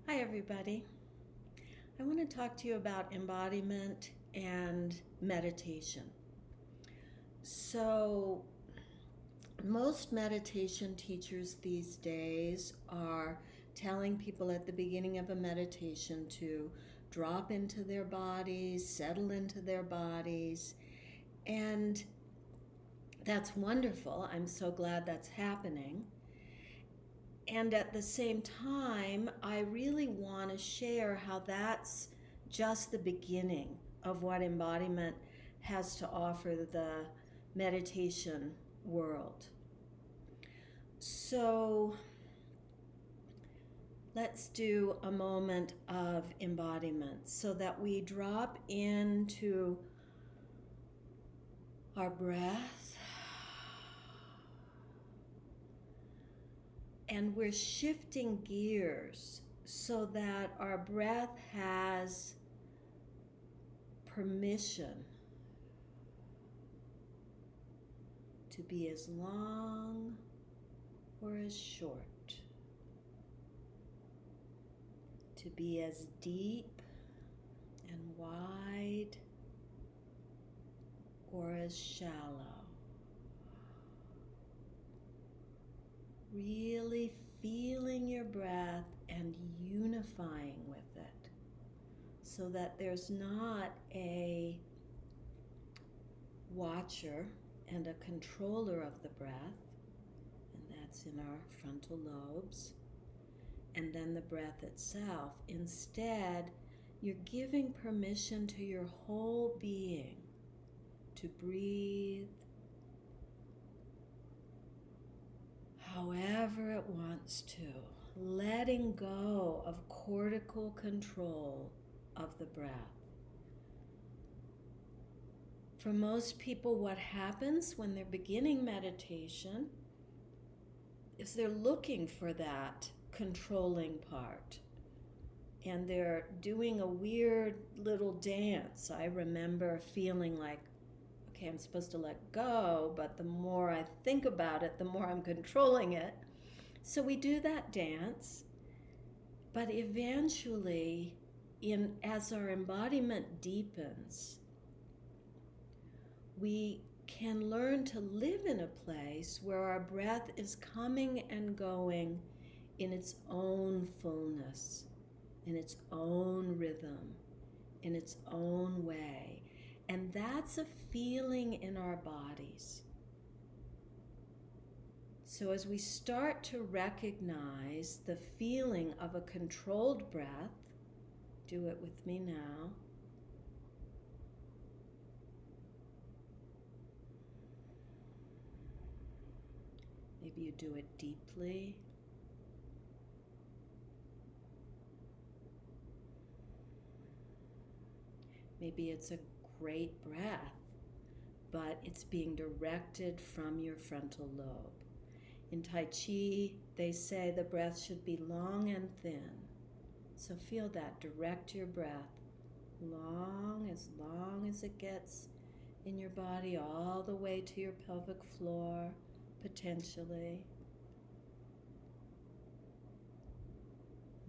Hi, everybody. I want to talk to you about embodiment and meditation. So, most meditation teachers these days are telling people at the beginning of a meditation to drop into their bodies, settle into their bodies, and that's wonderful. I'm so glad that's happening. And at the same time, I really want to share how that's just the beginning of what embodiment has to offer the meditation world. So let's do a moment of embodiment so that we drop into our breath. And we're shifting gears so that our breath has permission to be as long or as short, to be as deep and wide or as shallow. Really feeling your breath and unifying with it so that there's not a watcher and a controller of the breath, and that's in our frontal lobes, and then the breath itself. Instead, you're giving permission to your whole being to breathe however it wants to, letting go of cortical control of the breath. For most people, what happens when they're beginning meditation is they're looking for that controlling part. And they're doing a weird little dance. I remember feeling like, okay, I'm supposed to let go, but the more I think about it, the more I'm controlling it. So we do that dance, but eventually, as our embodiment deepens, we can learn to live in a place where our breath is coming and going in its own fullness, in its own rhythm, in its own way. And that's a feeling in our bodies. So as we start to recognize the feeling of a controlled breath, do it with me now. Maybe you do it deeply. Maybe it's a great breath, but it's being directed from your frontal lobe. In Tai Chi, they say the breath should be long and thin. So feel that. Direct your breath long as it gets in your body, all the way to your pelvic floor, potentially.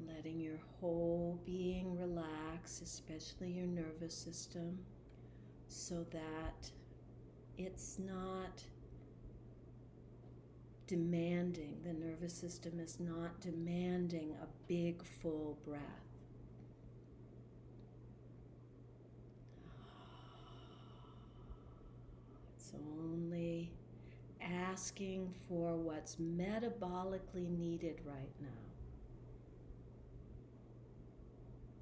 Letting your whole being relax, especially your nervous system, so that it's not demanding, the nervous system is not demanding a big, full breath. It's only asking for what's metabolically needed right now.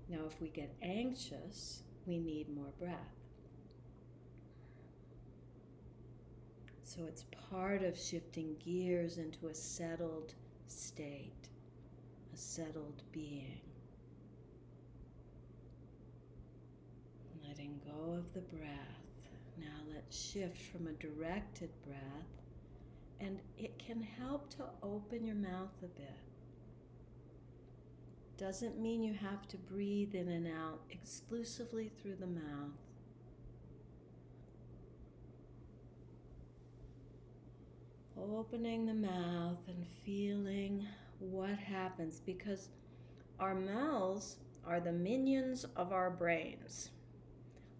Now, if we get anxious, we need more breath. So it's part of shifting gears into a settled state, a settled being. Letting go of the breath. Now let's shift from a directed breath, and it can help to open your mouth a bit. Doesn't mean you have to breathe in and out exclusively through the mouth. Opening the mouth and feeling what happens, because Our mouths are the minions of our brains.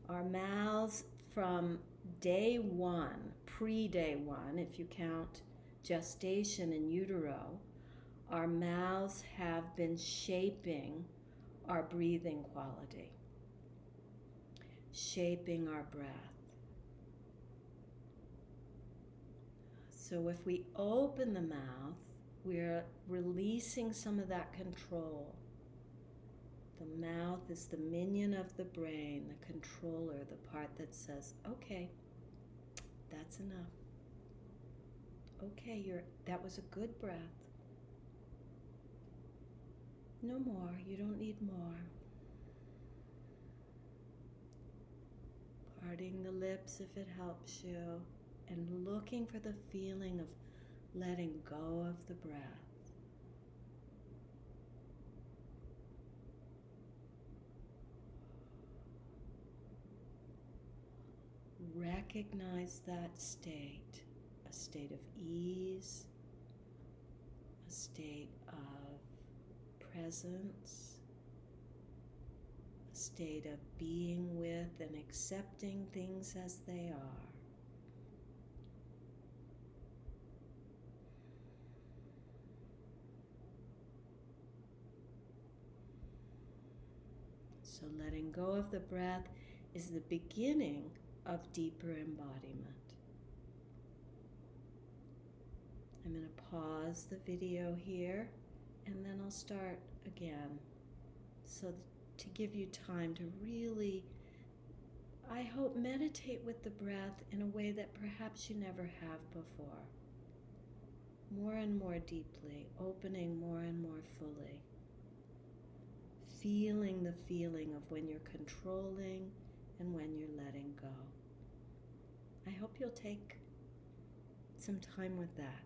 Our mouths from day one, pre-day one, if you count gestation in utero, our mouths have been shaping our breathing quality, shaping our breath. So if we open the mouth, we're releasing some of that control. The mouth is the minion of the brain, the controller, the part that says, okay, that's enough. Okay, that was a good breath. No more, you don't need more. Parting the lips if it helps you, and looking for the feeling of letting go of the breath. Recognize that state, a state of ease, a state of presence, a state of being with and accepting things as they are. So letting go of the breath is the beginning of deeper embodiment. I'm going to pause the video here and then I'll start again to give you time to really, I hope, meditate with the breath in a way that perhaps you never have before. More and more deeply, opening more and more fully. Feeling the feeling of when you're controlling and when you're letting go. I hope you'll take some time with that.